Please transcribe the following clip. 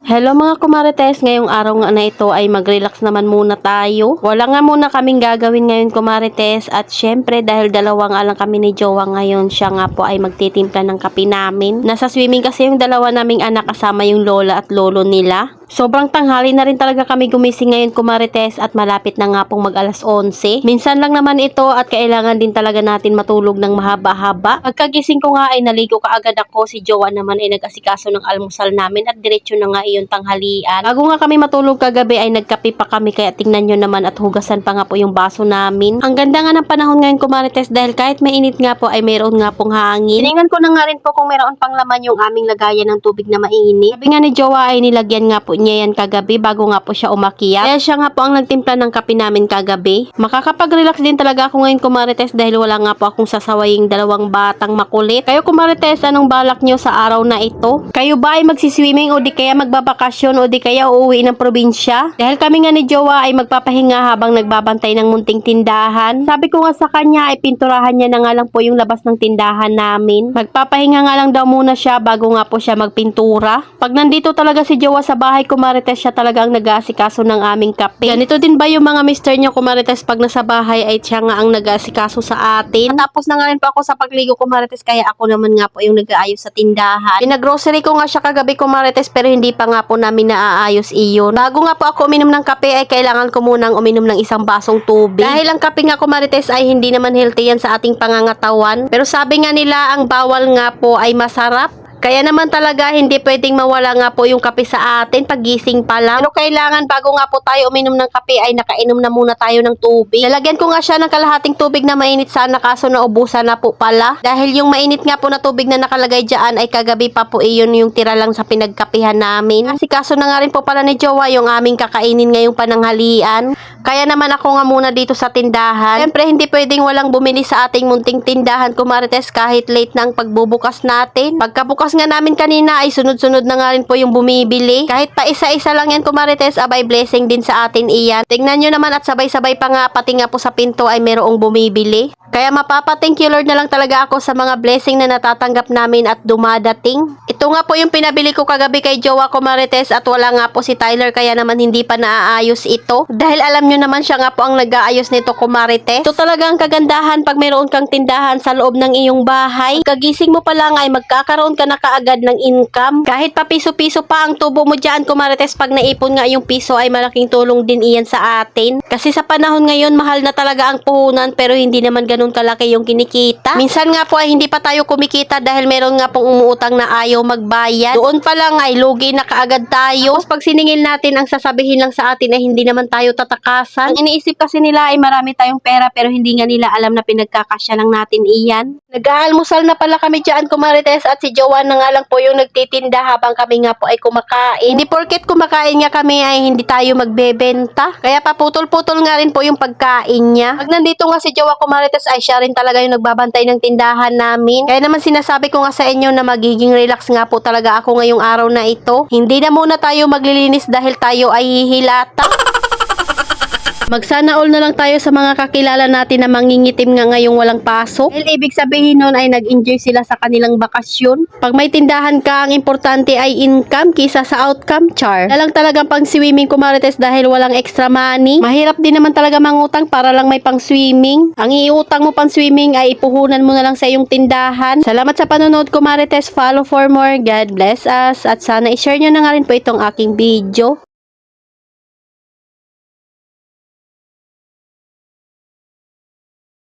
Hello mga kumarites, ngayong araw nga na ito ay mag-relax naman muna tayo. Wala nga muna kaming gagawin ngayon kumarites at syempre dahil dalawa nga lang kami ni Jowa ngayon, siya nga po ay magtitimpla ng kape namin. Nasa swimming kasi yung dalawa naming anak kasama yung lola at lolo nila. Sobrang tanghali na rin talaga kami gumising ngayon kumarites at malapit na nga pong mag alas 11. Minsan lang naman ito at kailangan din talaga natin matulog ng mahaba-haba. Pagkagising ko nga ay naligo kaagad ako, si Jowa naman ay nag-asikaso ng almusal namin at diretso na nga iyon tanghalian. Bago nga kami matulog kagabi ay nagkape pa kami kaya tingnan nyo naman at hugasan pa nga po yung baso namin. Ang ganda nga ng panahon ngayon kumarites dahil kahit mainit nga po ay mayroon nga pong hangin. Tiningan ko na nga rin po kung mayroon pang laman yung aming lagayan ng tubig na mainit. Sabi nga ni Jowa ay nilagyan nga po niya yan kagabi bago nga po siya umakyat. Kaya siya nga po ang nagtimpla ng kape namin kagabi. Makakapag-relax din talaga ako ngayon kumarites dahil wala nga po akong sasawaying dalawang batang makulit. Kayo kumarites, anong balak nyo sa araw na ito? Kayo ba ay magsiswimming o di kaya magbabakasyon o di kaya uuwi ng probinsya? Dahil kami nga ni Jowa ay magpapahinga habang nagbabantay ng munting tindahan. Sabi ko nga sa kanya ay pinturahan niya na nga lang po yung labas ng tindahan namin. Magpapahinga nga lang daw muna siya bago nga po siya magpintura. Pag nandito talaga si Jowa sa bahay kumarites, siya talaga ang nag-aasikaso ng aming kape. Ganito din ba yung mga mister nyo kumarites pag nasa bahay ay siya nga ang nag-aasikaso sa atin? Tapos na nga rin po ako sa pagligo kumarites kaya ako naman nga po yung nag-aayos sa tindahan. Pinagrocery ko nga siya kagabi kumarites pero hindi pa nga po namin naaayos iyon. Bago nga po ako uminom ng kape ay kailangan ko munang uminom ng isang basong tubig. Dahil ang kape nga kumarites ay hindi naman healthy yan sa ating pangangatawan. Pero sabi nga nila ang bawal nga po ay masarap. Kaya naman talaga hindi pwedeng mawala nga po yung kape sa atin pagising pa lang. Pero kailangan bago nga po tayo uminom ng kape ay nakainom na muna tayo ng tubig. Lalagyan ko nga siya ng kalahating tubig na mainit sana kaso naubusan na po pala. Dahil yung mainit nga po na tubig na nakalagay dyan ay kagabi pa po iyon yung tira lang sa pinagkapihan namin. Kasi kaso na nga rin po pala ni Jowa yung aming kakainin ngayong pananghalian. Kaya naman ako nga muna dito sa tindahan. Siyempre hindi pwedeng walang bumili sa ating munting tindahan kumarites kahit late na ang pagbubukas natin. Pagkabukas nga namin kanina ay sunod-sunod na nga rin po yung bumibili. Kahit pa isa-isa lang yan kumarites, abay blessing din sa atin iyan. Tingnan nyo naman at sabay-sabay pa nga pati nga po sa pinto ay merong bumibili. Kaya mapapa-thank you Lord na lang talaga ako sa mga blessing na natatanggap namin at dumadating. Ito nga po yung pinabili ko kagabi kay Jowa kumarites at wala nga po si Tyler kaya naman hindi pa naaayos ito. Dahil alam nyo naman siya nga po ang nag-aayos nito kumarites. Ito talaga ang kagandahan pag mayroon kang tindahan sa loob ng iyong bahay. Kagising mo pa lang ay magkakaroon ka na kaagad ng income. Kahit pa piso-piso pa ang tubo mo dyan kumarites, pag naipon nga yung piso ay malaking tulong din iyan sa atin. Kasi sa panahon ngayon mahal na talaga ang puhunan pero hindi naman ganun kalaki yung kinikita. Minsan nga po ay hindi pa tayo kumikita dahil meron nga pong umuutang na ayaw magbayad. Doon pa lang ay lugi na kaagad tayo. Tapos pag siningil natin ang sasabihin lang sa atin ay hindi naman tayo tatakasan. Ang iniisip kasi nila ay marami tayong pera pero hindi nga nila alam na pinagkakasya lang natin iyan. Nag-aalmusal na pala kami dyan kumarites at si Joanne na nga lang po yung nagtitinda habang kami nga po ay kumakain. Hindi porket kumakain nga kami ay hindi tayo magbebenta. Kaya paputol-putol nga rin po yung pagkain niya. Pag nandito nga si Jowa kumarites ay siya rin talaga yung nagbabantay ng tindahan namin. Kaya naman sinasabi ko nga sa inyo na magiging relax nga po talaga ako ngayong araw na ito. Hindi na muna tayo maglilinis dahil tayo ay hihilata. Magsana all na lang tayo sa mga kakilala natin na mangingitim nga ngayong walang pasok. Dahil ibig sabihin nun ay nag-enjoy sila sa kanilang bakasyon. Pag may tindahan ka, ang importante ay income kisa sa outcome, char. Lalang talagang pang swimming kumarites dahil walang extra money. Mahirap din naman talaga mangutang para lang may pang swimming. Ang iutang mo pang swimming ay ipuhunan mo na lang sa iyong tindahan. Salamat sa panonood kumarites. Follow for more. God bless us. At sana i-share nyo na nga rin po itong aking video.